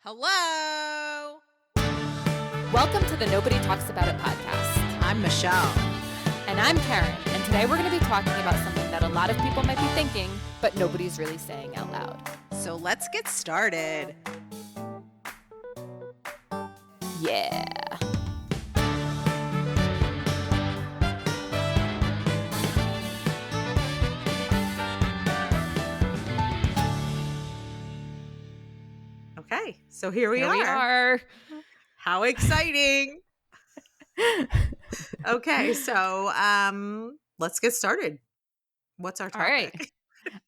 Hello. Welcome to the Nobody Talks About It podcast. I'm Michelle. And I'm Karen. And today we're going to be talking about something that a lot of people might be thinking, but nobody's really saying out loud. So let's get started. Yeah. Okay, so here we We are. How exciting. Okay, so let's get started. What's our topic? All right.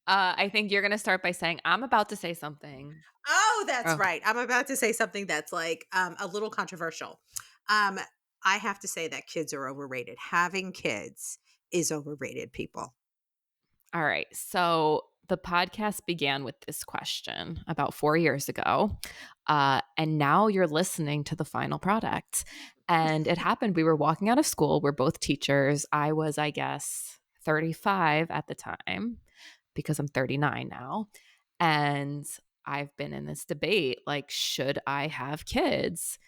I think you're going to start by saying, I'm about to say something. Oh, that's right. I'm about to say something that's like a little controversial. I have to say that kids are overrated. Having kids is overrated, people. All right. So the podcast began with this question about 4 years ago. And now you're listening to the final product. And it happened. We were walking out of school. We're both teachers. I was, I guess, 35 at the time because I'm 39 now. And I've been in this debate, like, should I have kids?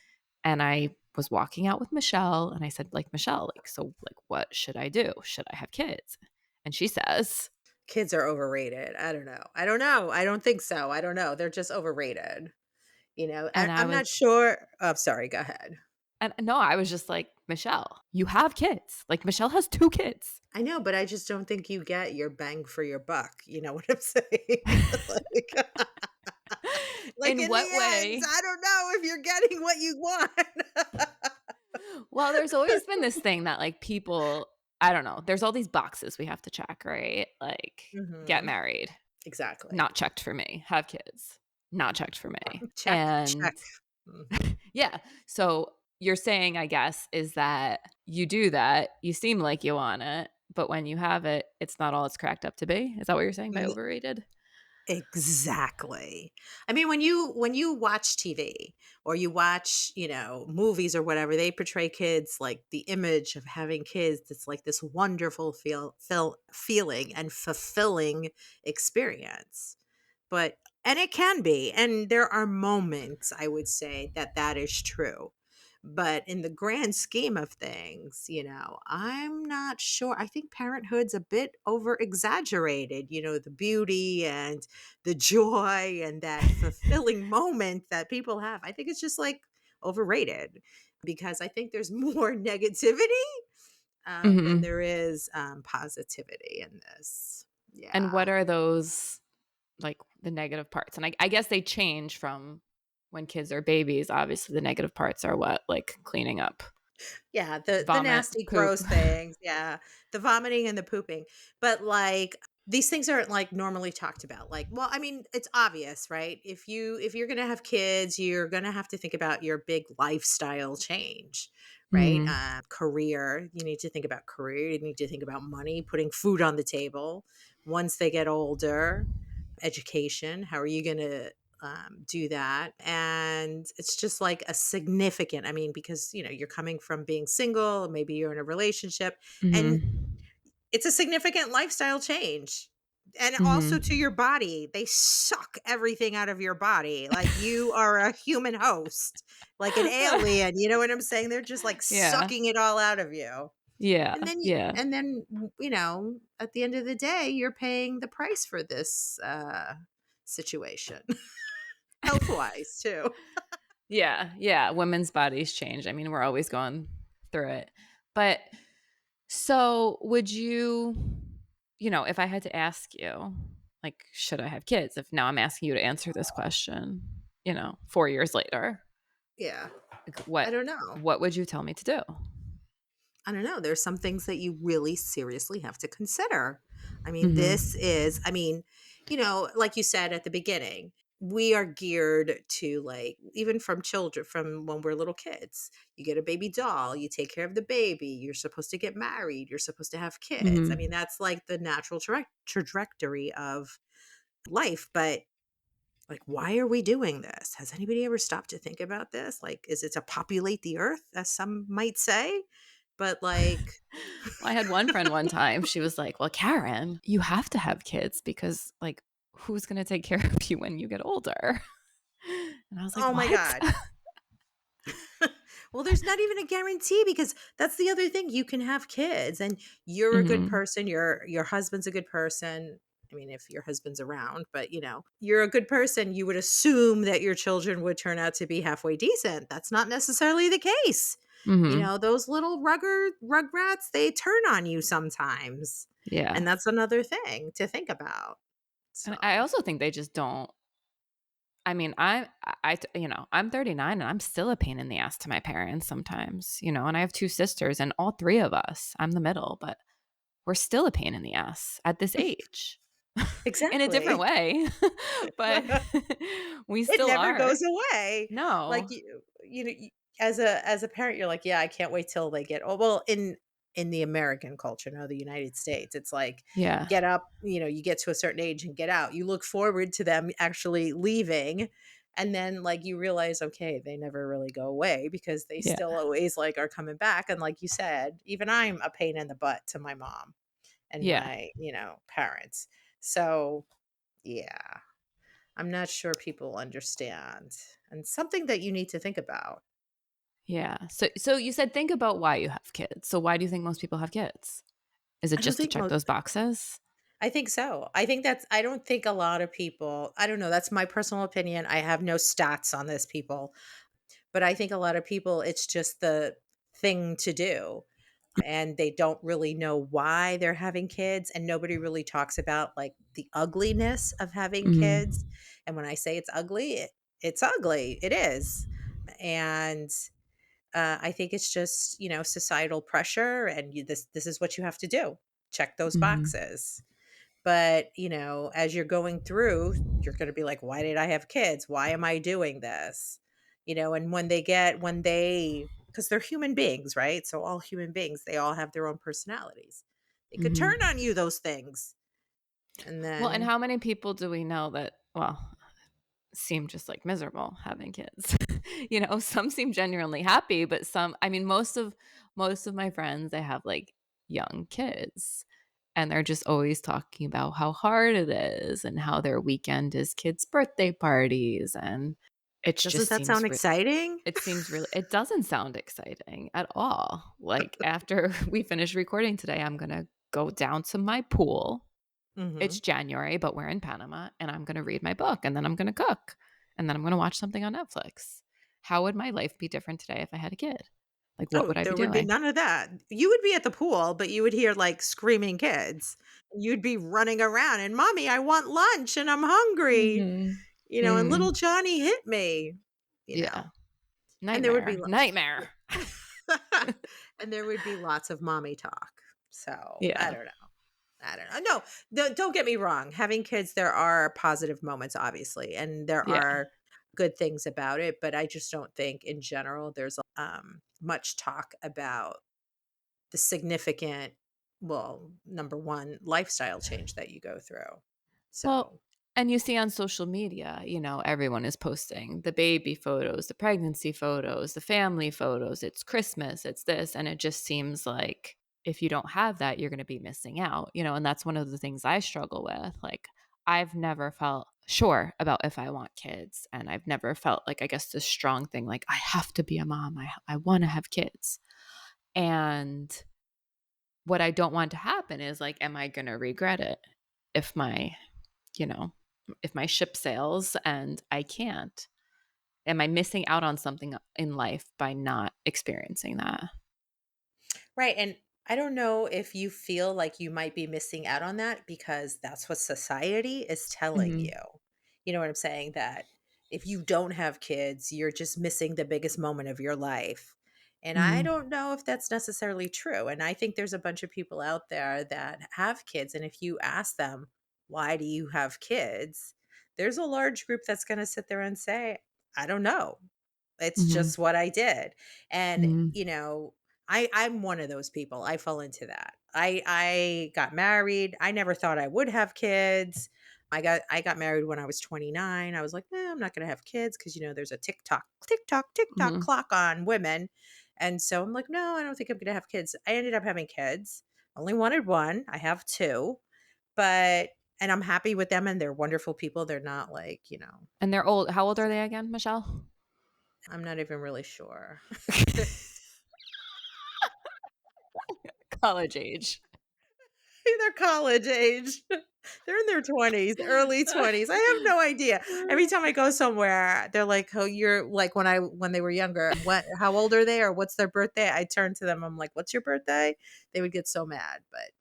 And I was walking out with Michelle and I said, like, Michelle, what should I do? Should I have kids? And she says, kids are overrated. I don't know. I don't think so. I don't know. They're just overrated. You know, and I'm not sure. Oh, sorry. Go ahead. And no, I was just like, Michelle, you have kids. Like, Michelle has 2 kids. I know, but I just don't think you get your bang for your buck. You know what I'm saying? In what way? End, I don't know if you're getting what you want. Well, there's always been this thing that, like, people, I don't know, there's all these boxes we have to check, right? Like, get married. Exactly. Not checked for me. Have kids. Not checked for me. Check. Yeah. So you're saying, I guess, is that you do that, you seem like you want it, but when you have it, it's not all it's cracked up to be. Is that what you're saying by overrated? Exactly. I mean, when you watch TV or you watch, movies or whatever, they portray kids like the image of having kids. It's like this wonderful feeling and fulfilling experience. And it can be, and there are moments, I would say, that is true. But in the grand scheme of things, I'm not sure. I think parenthood's a bit over exaggerated, the beauty and the joy and that fulfilling moment that people have. I think it's just like overrated because I think there's more negativity than there is positivity in this. Yeah. And what are those, like, the negative parts? And I guess they change from when kids are babies. Obviously, the negative parts are what? Like cleaning up. Yeah, the nasty, poop. gross things. Yeah, the vomiting and the pooping. But like these things aren't like normally talked about. Like, well, I mean, it's obvious, right? If you're gonna have kids, you're gonna have to think about your big lifestyle change, right? Career. You need to think about career. You need to think about money, putting food on the table. Once they get older, education. How are you gonna do that? And it's just like a significant, I mean, because you're coming from being single, maybe you're in a relationship, and it's a significant lifestyle change. And also to your body, they suck everything out of your body. Like you are a human host, like an alien. You know what I'm saying? They're just like sucking it all out of you. Yeah. And then at the end of the day, you're paying the price for this situation. Health-wise too. Yeah. Women's bodies change. I mean, we're always going through it. But so would you, if I had to ask you, like, should I have kids? If now I'm asking you to answer this question, 4 years later. Yeah. Like, I don't know. What would you tell me to do? I don't know. There's some things that you really seriously have to consider. I mean, like you said at the beginning, we are geared to, like, even from children, from when we're little kids, you get a baby doll, you take care of the baby, you're supposed to get married, you're supposed to have kids. I mean, that's like the natural trajectory of life. But like, why are we doing this? Has anybody ever stopped to think about this? Like, is it to populate the earth, as some might say? But like, I had one friend one time, she was like, well, Karen, you have to have kids because, like, who's going to take care of you when you get older? And I was like, Oh my "What?" god. Well, there's not even a guarantee because that's the other thing. You can have kids and you're a good Mhm. person, your husband's a good person. I mean, if your husband's around, but you're a good person, you would assume that your children would turn out to be halfway decent. That's not necessarily the case. Mhm. Those little rugrats, they turn on you sometimes. Yeah. And that's another thing to think about. And I So, also think they just don't. I mean, I'm 39 and I'm still a pain in the ass to my parents sometimes, and I have 2 sisters and all 3 of us, I'm the middle, but we're still a pain in the ass at this age in a different exactly. way, but we It still never are. goes away. Like, No. as a parent, you're like, "Yeah, I can't wait till they get." Oh, well, in the American culture, no, the United States, it's like, Yeah. get up, you get to a certain age and get out. You look forward to them actually leaving, and then, like, you realize, okay, they never really go away because they Yeah. still always, like, are coming back, and like you said, even I'm a pain in the butt to my mom and Yeah. my, parents. So, yeah. I'm not sure people understand, and something that you need to think about. Yeah. So you said think about why you have kids. So why do you think most people have kids? Is it I don't just to think check most. those boxes? I think so. I don't think a lot of people, I don't know, that's my personal opinion. I have no stats on this, people, but I think a lot of people, it's just the thing to do, and they don't really know why they're having kids, and nobody really talks about, like, the ugliness of having kids, Mhm. and when I say it's ugly, it's ugly. It is, and I think it's just, societal pressure, and this is what you have to do. Check those Mhm. boxes. But, as you're going through, you're going to be like, why did I have kids? Why am I doing this? And because they're human beings, right? So all human beings, they all have their own personalities. They could turn Mhm. on you, those things. And Well, and then, how many people do we know that, well, seem just like miserable having kids? Some seem genuinely happy, but some, I mean, most of my friends, they have like young kids and they're just always talking about how hard it is and how their weekend is kids' birthday parties and it doesn't just that sound seems exciting? it seems really it doesn't sound exciting at all. Like after we finish recording today, I'm going to go down to my pool. It's Hmm. January, but we're in Panama, and I'm gonna read my book, and then I'm gonna cook, and then I'm gonna watch something on Netflix. How would my life be different today if I had a kid? Like, what Oh, would I be there would be doing? none of that. You would be at the pool, but you would hear, like, screaming kids. You'd be running around and, "Mommy, I want lunch and I'm hungry," Mhm. and Mm. "Little Johnny hit me," Yeah. and there would be Nightmare. Nightmare. and there would be lots of mommy talk. So, I Yeah. don't know. I don't know. No, don't get me wrong. Having kids, there are positive moments, obviously, and there Yeah. are good things about it, but I just don't think in general there's much talk about the significant, well, number 1, lifestyle change that you go through. Well, So, and you see on social media, everyone is posting the baby photos, the pregnancy photos, the family photos. It's Christmas, it's this. And it just seems like if you don't have that, you're going to be missing out, and that's one of the things I struggle with. Like, I've never felt sure about if I want kids. And I've never felt like, I guess, this strong thing, like, I have to be a mom. I want to have kids. And what I don't want to happen is like, am I going to regret it if you know, if my ship sails and I can't? Am I missing out on something in life by not experiencing that? right, and I don't know if you feel like you might be missing out on that because that's what society is telling you. Mhm. You know what I'm saying? That if you don't have kids, you're just missing the biggest moment of your life. And I Mhm. don't know if that's necessarily true. And I think there's a bunch of people out there that have kids. And if you ask them, why do you have kids? There's a large group that's going to sit there and say, I don't know. It's Mhm. just what I did. And, Mhm. I'm one of those people. I fall into that. I got married. I never thought I would have kids. I got married when I was 29. I was like, I'm not going to have kids because there's a tick tock Mhm. clock on women. And so I'm like, no, I don't think I'm going to have kids. I ended up having kids. Only wanted one. I have two. But and I'm happy with them, and they're wonderful people. They're not like, And they're old. How old are they again, Michelle? I'm not even really sure. They're College age. they're college age. They're in their 20s, early 20s. I have no idea. Every time I go somewhere, they're like, "Oh, you're like when they were younger, what how old are they or what's their birthday?" I turn to them, I'm like, "What's your birthday?" They would get so mad, but,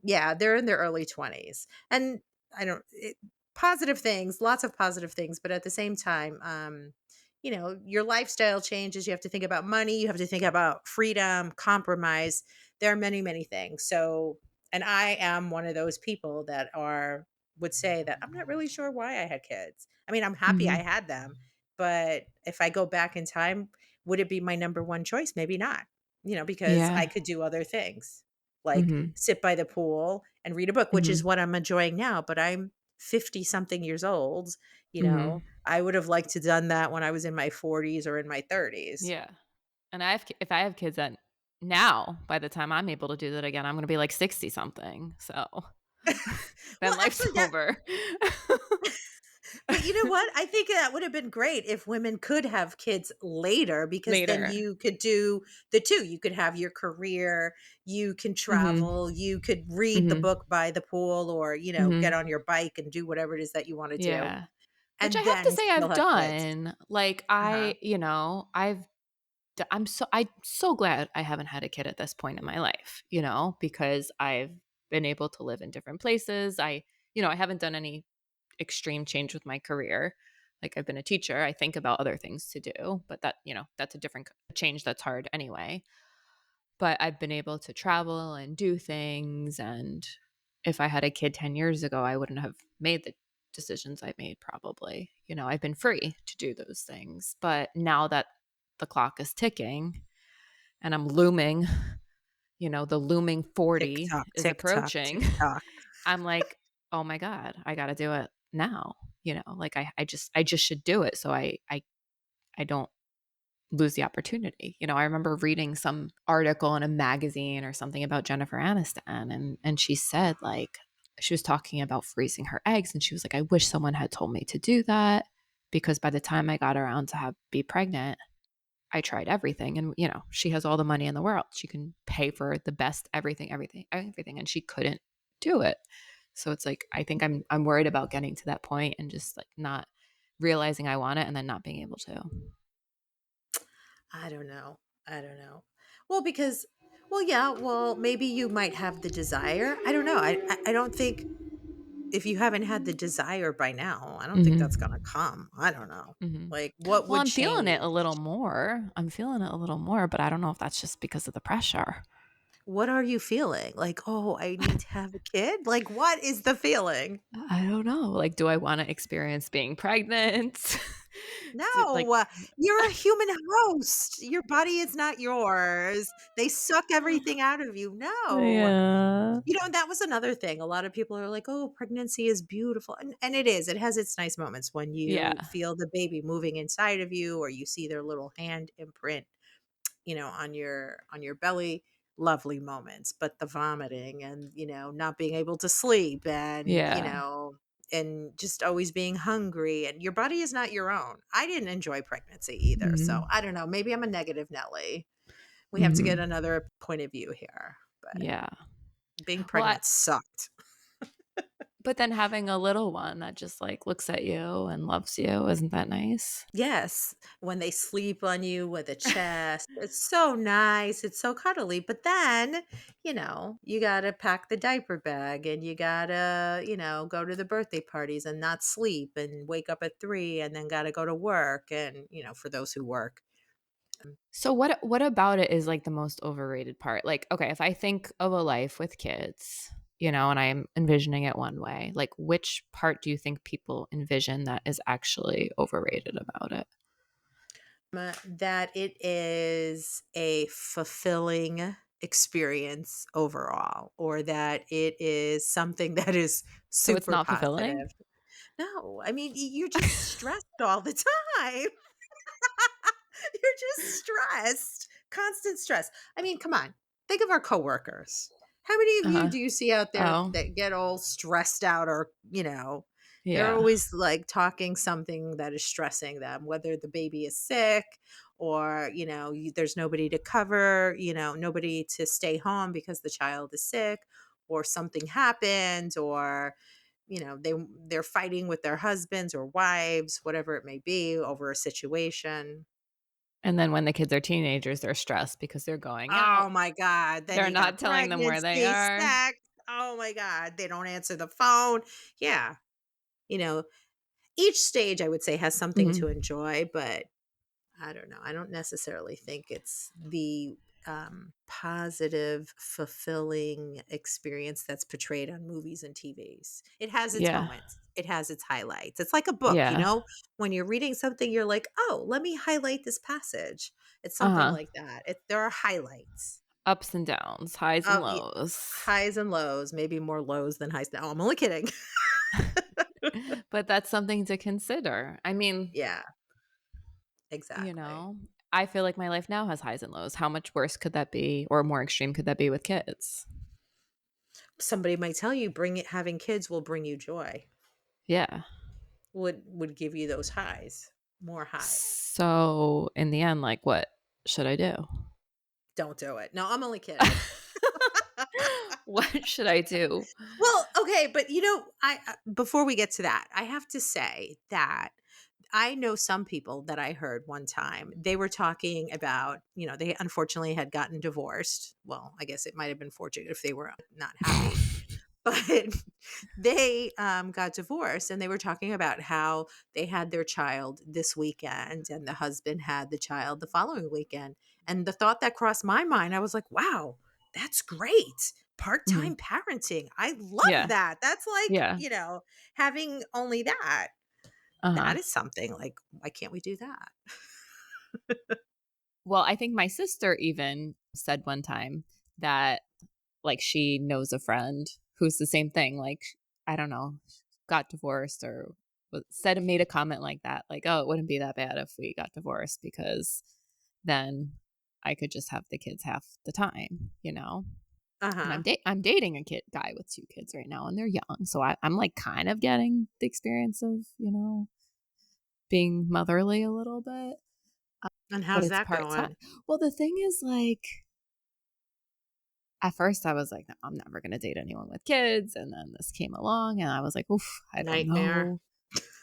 yeah, they're in their early 20s. And I don't it, positive things, lots of positive things, but at the same time, your lifestyle changes. You have to think about money, you have to think about freedom, compromise. There are many, many things. So, and I am one of those people that are would say that I'm not really sure why I had kids. I mean, I'm happy I Mhm. had them, but if I go back in time, would it be my number one choice? Maybe not. Because I Yeah. could do other things, like Mhm. sit by the pool and read a book, which is Mhm. what I'm enjoying now, but I'm 50 something years old, Mhm. I would have liked to done that when I was in my 40s or in my 30s. Yeah. And if I have kids that now, by the time I'm able to do that again, I'm gonna be like 60 something. So Well, then life's actually, that over. but you know what? I think that would have been great if women could have kids later, because then Later. you could do the two. You could have your career, you can Mhm. travel, you could read the Mhm. book by the pool, or, get Mhm. on your bike and do whatever it is that you want to do, Yeah. Which I and have to then say still I've have kids. done. Like Uh-huh. I'm so glad I haven't had a kid at this point in my life, because I've been able to live in different places. I haven't done any extreme change with my career. Like I've been a teacher. I think about other things to do, but that's a different change that's hard anyway. But I've been able to travel and do things. And if I had a kid 10 years ago, I wouldn't have made the decisions I made probably. I've been free to do those things. But now that the clock is ticking and I'm looming, the looming Tick 40 tock, is tick tock, approaching, tick tock. I'm like, oh my God, I got to do it now. Like I just should do it. So I don't lose the opportunity. I remember reading some article in a magazine or something about Jennifer Aniston, and she said, like, she was talking about freezing her eggs, and she was like, I wish someone had told me to do that, because by the time I got around to be pregnant, I tried everything. And she has all the money in the world. She can pay for the best everything, everything, everything, and she couldn't do it. So it's like I think I'm worried about getting to that point and just like not realizing I want it and then not being able to. I don't know. I don't know. Well, because well, yeah, well, maybe you might have the desire. I don't know. I don't think if you haven't had the desire by now, I don't think that's gonna Mhm. come. I don't know. Mhm. Like, what Well, would I'm feeling it a change? little more. I'm feeling it a little more, but I don't know if that's just because of the pressure. What are you feeling? Like, "Oh, I need to have a kid?" Like, what is the feeling? I don't know. Like, do I want to experience being pregnant? Like, No, you're a human host. Your body is not yours. They suck everything out of you. No. yeah. And that was another thing. A lot of people are like, "Oh, pregnancy is beautiful." And it is. It has its nice moments when Yeah. you feel the baby moving inside of you, or you see their little hand imprint, on your belly. Lovely moments. But the vomiting and, not being able to sleep, and, Yeah. and just always being hungry, and your body is not your own. I didn't enjoy pregnancy either. So Mhm. I don't know. Maybe I'm a negative Nelly. We have to get Mhm. another point of view here. But Yeah. being Well, pregnant sucked. but then having a little one that just like looks at you and loves you, isn't that nice? Yes, when they sleep on you with a chest, it's so nice, it's so cuddly, but then, you gotta pack the diaper bag, and you gotta, go to the birthday parties and not sleep and wake up at 3 and then gotta go to work, and, for those who work. So what about it is like the most overrated part? Like, okay, if I think of a life with kids, and I'm envisioning it one way, like which part do you think people envision that is actually overrated about it? That it is a fulfilling experience overall, or that it is something that is So it's super not positive. fulfilling? No, I mean, you're just stressed all the time. You're just stressed, constant stress. I mean, come on. Think of our coworkers. How many of you Uh-huh. do you see out there Oh, that get all stressed out or, they're yeah. always like talking something that is stressing them, whether the baby is sick or, there's nobody to cover, nobody to stay home because the child is sick or something happened or, they're fighting with their husbands or wives, whatever it may be over a situation. And then when the kids are teenagers, they're stressed because they're going Oh out. my god, then They're you got not telling them where they pregnancy, are. sex. Oh my god, they don't answer the phone. Yeah, you know, each stage I would say has something to Mhm. enjoy, but I don't know. I don't necessarily think it's the positive, fulfilling experience that's portrayed on movies and TVs. It has its Yeah. moments. It has its highlights. It's like a book, Yeah. when you're reading something, you're like, oh, let me highlight this passage. It's something Uh-huh. like that. There are highlights. Ups and downs, highs and Y lows. highs and lows, maybe more lows than highs. No, I'm only kidding. But that's something to consider. I mean, Yeah, you exactly. know, I feel like my life now has highs and lows. How much worse could that be or more extreme could that be with kids? Somebody might tell you having kids will bring you joy, Yeah. would give you those highs, more highs. So, in the end, like, what should I do? Don't do it. No, I'm only kidding. What should I do? Well, okay, but I before we get to that, I have to say that I know some people that I heard one time. They were talking about, they unfortunately had gotten divorced. Well, I guess it might have been fortunate if they were not happy. But they got divorced and they were talking about how they had their child this weekend and the husband had the child the following weekend. And the thought that crossed my mind, I was like, wow, that's great. Part Mhm. time parenting. I love Yeah. that. That's like, Yeah. having only that. Uh-huh. That is something like, why can't we do that? Well, I think my sister even said one time that, like, she knows a friend who's the same thing, like, I don't know, got divorced or made a comment like that, like, "Oh, it wouldn't be that bad if we got divorced because then I could just have the kids half the time, you know?" Uh And huh. I'm dating a guy with 2 kids right now, and they're young, so I'm, like, kind of getting the experience of, being motherly a little bit, And but how's it's that part-time. going? Well, the thing is, like, at first I was like, "No, I'm never gonna date anyone with kids," and then this came along, and I was like, "Oof, I don't Nightmare. know."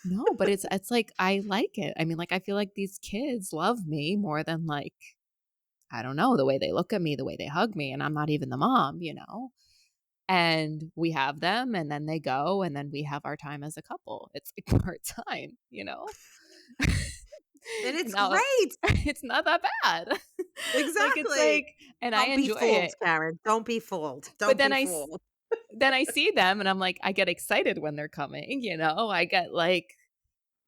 No, but it's like, I like it. I mean, like, I feel like these kids love me more than, like, I don't know, the way they look at me, the way they hug me, and I'm not even the mom, you know? And we have them, and then they go, and then we have our time as a couple. It's, like, part-time, you know? And And it's now great. it's not that bad. Like, it's Exactly. like, and I Don't be enjoy fooled, it, Karen. Don't be fooled. but Don't be fooled. then I see them and I'm like, I get excited when they're coming, you know? I get, like,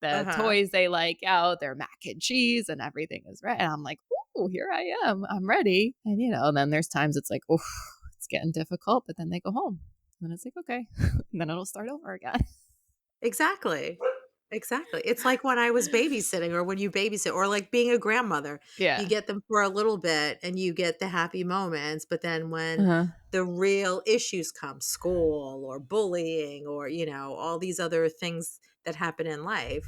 the Uh-huh. toys they like out, their mac and cheese and everything is right. And I'm like, "Ooh, here I am. I'm ready." And, and then there's times it's like, "Oof, it's getting difficult," but then they go home. And then it's like, "Okay." And then it'll start over again. Exactly. Exactly. It's like when I was babysitting or when you babysit or like being a grandmother. You Yeah. get them for a little bit and you get the happy moments, but then when Uh-huh. the real issues come, school or bullying or, all these other things that happen in life,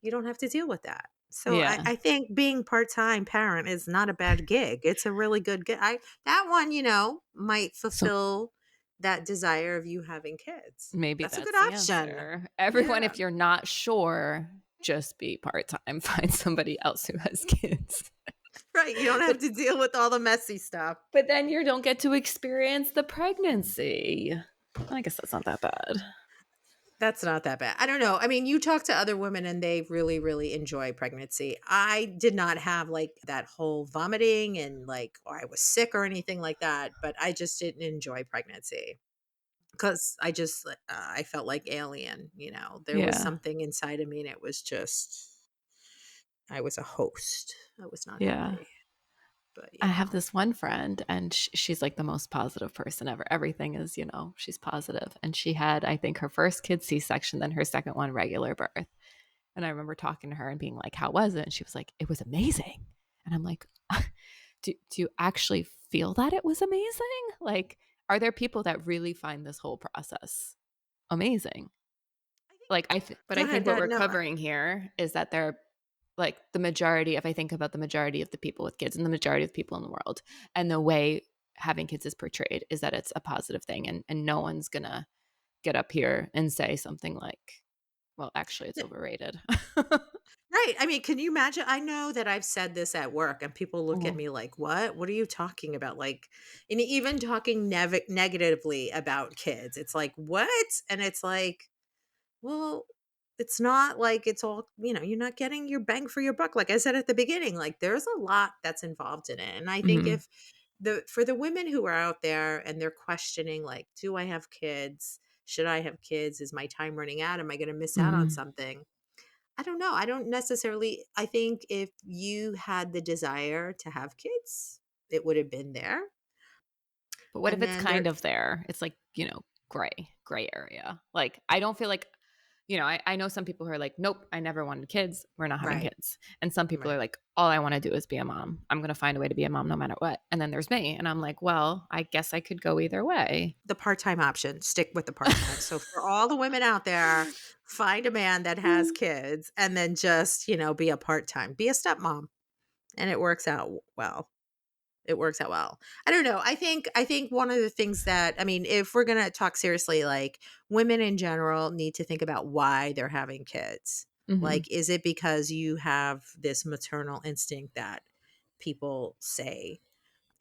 you don't have to deal with that. So I, Yeah. I think being part-time parent is not a bad gig. It's a really good gig. That one, might So fulfill that desire of you having kids. maybe That's a good that's the option. answer. Everyone, Yeah. if you're not sure, just be part-time. Find somebody else who has kids. Right, you don't have But to deal with all the messy stuff. then you don't get to experience the pregnancy. I guess that's not that bad. That's not that bad. I don't know. I mean, you talk to other women and they really, really enjoy pregnancy. I did not have like that whole vomiting and like, or I was sick or anything like that, but I just didn't enjoy pregnancy because I felt like alien, there was Yeah. something inside of me and it was just, I was a host. I was not Yeah. happy, but I have this one friend, and she's like the most positive person ever. Everything is, she's positive. And she had, I think, her first kid C-section, then her second one regular birth. And I remember talking to her and being like, "How was it?" And she was like, "It was amazing." And I'm like, do you actually feel that it was amazing? Like, are there people that really find this whole process amazing? I think Like, but go I ahead, think go what ahead. we're No, covering here is that they're like the majority, if I think about the majority of the people with kids and the majority of the people in the world, and the way having kids is portrayed is that it's a positive thing, and no one's gonna get up here and say something like, well, actually it's overrated. right. I mean, can you imagine? I know that I've said this at work and people look at Mhm. me like, "What? What are you talking about?" Like, and even talking negatively about kids. It's like, "What?" And it's like, well, it's not like it's all, you're not getting your bang for your buck. Like I said at the beginning, like there's a lot that's involved in it. And I think Mhm. if for the women who are out there and they're questioning, like, do I have kids? Should I have kids? Is my time running out? Am I going to miss out on Mhm. something? I don't know. I don't necessarily, I think if you had the desire to have kids, it would have been there. But what if And it's then there, kind of there? It's like, gray area. Like, I don't feel like, I know some people who are like, nope, I never wanted kids. We're not having right, kids. And some people are right. like, all I want to do is be a mom. I'm going to find a way to be a mom no matter what. And then there's me. And I'm like, well, I guess I could go either way. The part-time option, stick with the part-time. So for all the women out there, find a man that has Mm. kids and then just, be a part-time, be a stepmom, and it works out well. It works out well. I don't know. I think one of the things that, I mean, if we're going to talk seriously, like women in general need to think about why they're having kids. Mhm. Like, is it because you have this maternal instinct that people say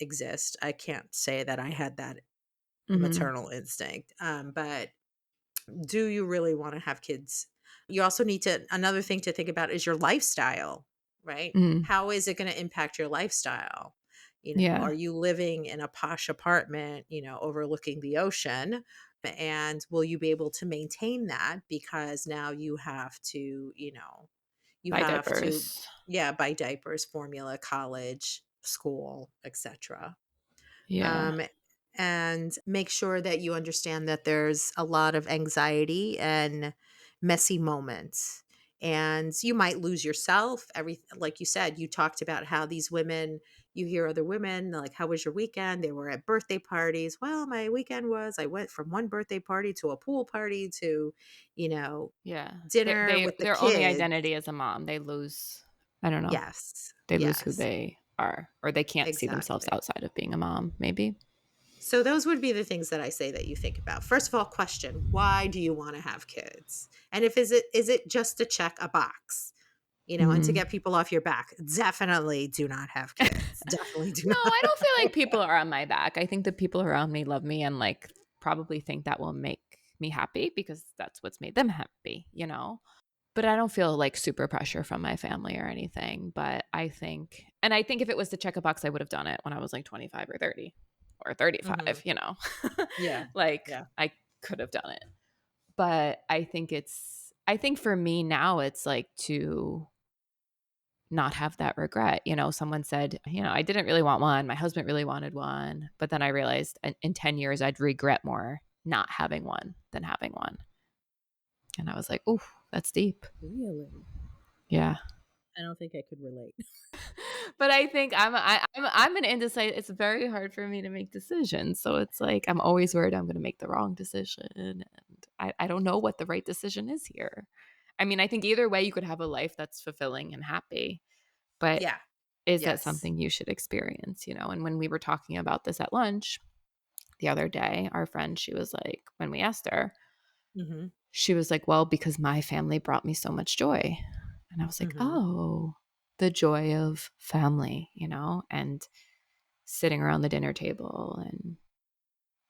exist? I can't say that I had that Mhm. maternal instinct. But do you really want to have kids? You also need to, another thing to think about is your lifestyle, right? Mhm. How is it going to impact your lifestyle? Yeah. Are you living in a posh apartment, overlooking the ocean? And will you be able to maintain that? Because now you have to, you Buy have to, diapers. yeah, buy diapers, formula, college, school, etc. Yeah. um, and make sure that you understand that there's a lot of anxiety and messy moments, and you might lose yourself. Every, like you said, you talked about how these women, you hear other women like, how was your weekend? They were at birthday parties. Well, my weekend was, I went from one birthday party to a pool party to, you know Yeah. They dinner they with the their only kids. identity as a mom, they lose, I don't know. Yes, They lose who yes, they are, or they can't see themselves exactly. outside of being a mom, maybe. So those would be the things that I say that you think about. First of all, question, why do you want to have kids? And if is it just to check a box? And to Mhm. get people off your back. Definitely do not have kids. Definitely do No, not. I don't feel like people are on my back. I think the people around me love me and, like, probably think that will make me happy because that's what's made them happy, you know? But I don't feel like super pressure from my family or anything. But I think if it was to check a box, I would have done it when I was like 25 or 30 or 35, Mhm. Yeah. like Yeah. I could have done it. But I think for me now, it's like to not have that regret. Someone said, I didn't really want one. My husband really wanted one. But then I realized in 10 years, I'd regret more not having one than having one. And I was like, ooh, that's deep. Really? Yeah. I don't think I could relate. But I think I'm an indecisive. It's very hard for me to make decisions. So it's like I'm always worried I'm going to make the wrong decision, and I don't know what the right decision is here. I mean, I think either way you could have a life that's fulfilling and happy, but Yeah. is that Yes. something you should experience? And when we were talking about this at lunch the other day, our friend, she was like, when we asked her, Mhm. she was like, well, because my family brought me so much joy. And I was like, Mhm. oh, the joy of family, and sitting around the dinner table. And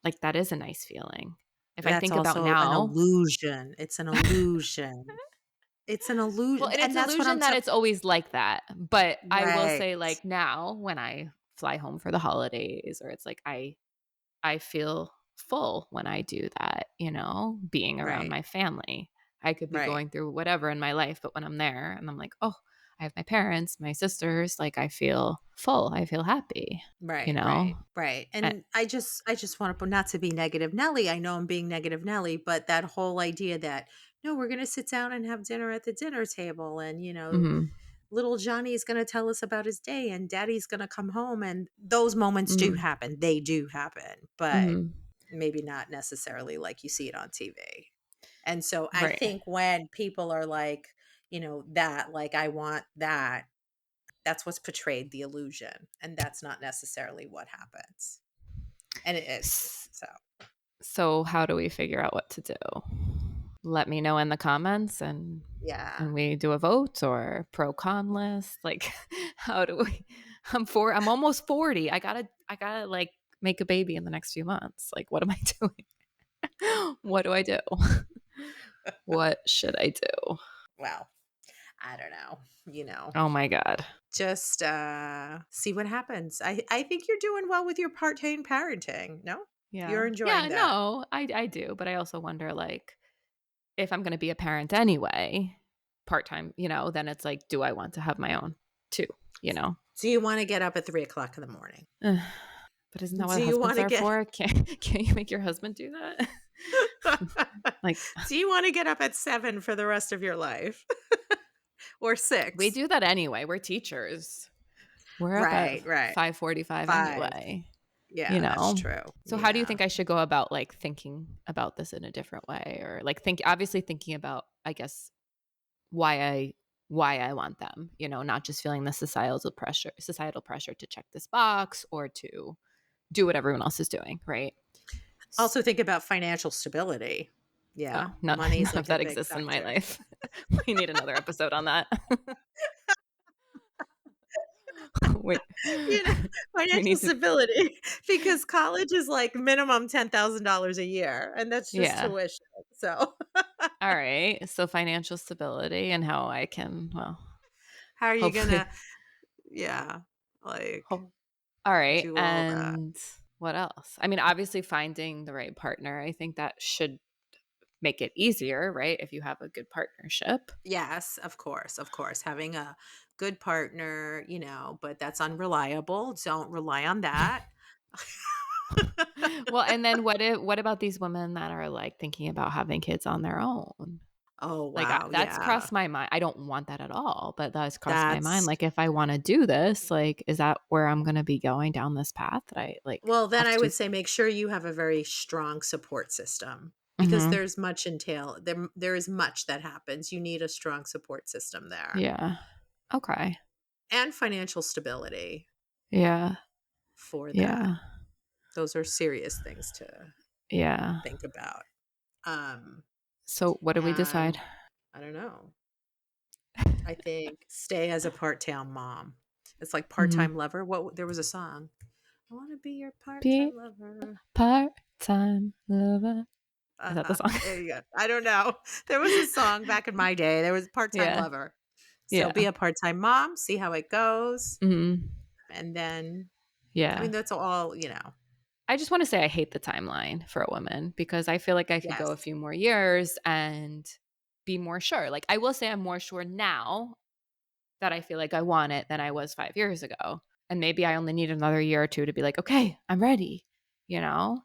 like, that is a nice feeling. If I That's think about also an now, illusion. It's an illusion. It's an well, illusion, and it's and that's what illusion I'm that talking. it's always like that. But I will Right. say, like, now when I fly home for the holidays, or it's like I feel full when I do that, being around Right. my family. I could be Right. going through whatever in my life, but when I'm there and I'm like, oh, I have my parents, my sisters, like I feel full. I feel happy, you Right, right, know? right. And, And I just want to, not to be negative Nelly. I know I'm being negative Nelly, but that whole idea that, no, we're going to sit down and have dinner at the dinner table, and mhm, little Johnny is going to tell us about his day, and Daddy's going to come home, and those moments do mhm, happen. They do happen, but mhm. maybe not necessarily like you see it on TV. And so I Right. think when people are like, that, like, I want that, that's what's portrayed, the illusion. And that's not necessarily what happens. And it is. S- So, So how do we figure out what to do? Let me know in the comments yeah. and we do a vote or pro con list. Like how do we I'm almost 40. I gotta like make a baby in the next few months. Like what am I doing? What do I do? What should I do? Well, I don't know, Oh my god. just see what happens. I think you're doing well with your part-time parenting. No? You're Yeah. Yeah, enjoying that. no, I do, but I also wonder like if I'm going to be a parent anyway, part-time, then it's like do I want to have my own too, you know? Do you want to get up at 3 o'clock in the morning? Ugh, but isn't that what Do you want husbands to are get for? Can't you make your husband do that? Like Do you want to get up at 7 for the rest of your life? Or we 6? do that anyway. We're teachers. We're up at Right, right. 5:45 5. anyway, you Yeah, that's know? true. So how do you Yeah. think I should go about like thinking about this in a different way or like obviously thinking about I guess why I want them, not just feeling the societal pressure to check this box or to do what everyone else is doing, right? S- Also think about financial stability. Yeah, Oh, none, money's none of like a that big exists in my factor. life. We need another episode on that. we, You know, we financial need to, stability because college is like minimum $10,000 a year, and that's just yeah. tuition. So, All right. So financial stability and how I can, well, how are you gonna, hopefully, yeah, like hope, all right. do all that? And what else? I mean, obviously finding the right partner. I think that should make it easier, right? If you have a good partnership. Yes, of course, having a good partner, but that's unreliable. Don't rely on that. Well, and then what about these women that are like thinking about having kids on their own? Oh, Like wow, that's yeah. crossed my mind. I don't want that at all, but that's crossed my mind. That's Like if I want to do this, like is that where I'm going to be going down this path that I like Well, then have I to? would say make sure you have a very strong support system because Mhm. there's much entail there is much that happens. You need a strong support system there Yeah. Okay. and financial stability Yeah. for that. Yeah. Those are serious things to Yeah. think about. Um So what do we decide? and I don't know. I think stay as a part-time mom. It's like Mhm. part-time lover. There was a song. I want to be your Be part-time lover. part-time lover. Is that the Uh-huh. song? There you go. I don't know. There was a song back in my day. There was part-time Yeah. lover. So be Yeah. a part-time mom, see how it goes, Mhm. and then I Yeah. mean that's all. I just want to say I hate the timeline for a woman because I feel like I could go a Yes. few more years and be more sure. Like I will say I'm more sure now that I feel like I want it than I was 5 years ago. And maybe I only need another year or two to be like, "Okay, I'm ready." You know?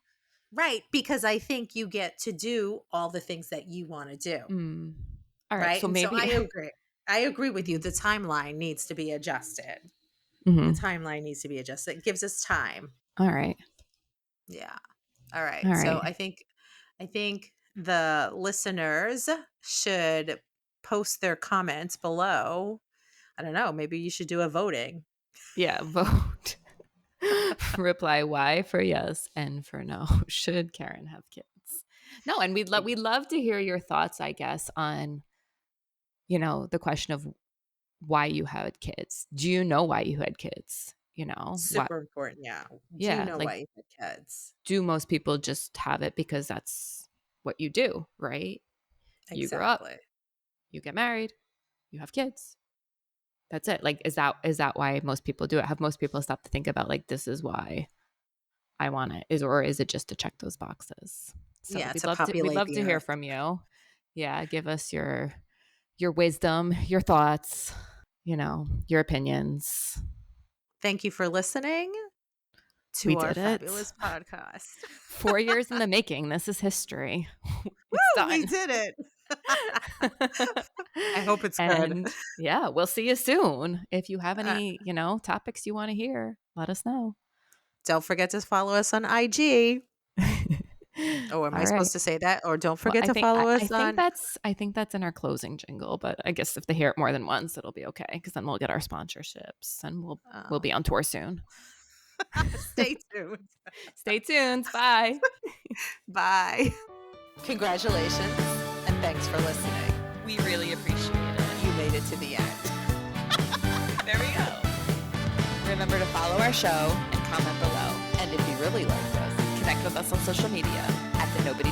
Right, because I think you get to do all the things that you want to do, Mm. All right. right? So And so maybe I agree. I agree with you. Mhm. The timeline needs to be adjusted. The Mhm. timeline needs to be adjusted. It gives us time. All right. Yeah. All right. All So right. I think the listeners should post their comments below. I don't know, maybe you should do a voting. Yeah, vote. Reply Y for yes and for no. Should Karen have kids? No, and we'd love to hear your thoughts, I guess, on, the question of why you had kids. Do you know why you had kids? What Super important, yeah. Do you yeah, know like why you had kids? do most people just have it because that's what you do, right? You grow up, Exactly. you get married, you have kids. That's it. Like is that why most people do it? Have most people stopped to think about like this is why I want it? Or is it just to check those boxes? So Yeah, we'd to love to we'd populate love the to hear earth. from you. Yeah, give us your wisdom, your thoughts, your opinions. Thank you for listening We to our did it. fabulous podcast. 4 years in the making. This is history. It's Woo, we done. did it. I hope it's good. And yeah, we'll see you soon. If you have Uh, any, topics you want to hear, let us know. don't forget to follow us on IG. Oh, am I All right. supposed to say that? Or don't Well, forget to follow us on I think that's in our closing jingle, but I guess if they hear it more than once, it'll be okay because then we'll get our sponsorships and we'll oh, be on tour soon. stay tuned. Stay tuned. Bye. Bye. Congratulations and thanks for listening. We really appreciate it. You made it to the end. There we go. Remember to follow our show and comment below. And if you really liked us, Connect with us on social media at the Nobody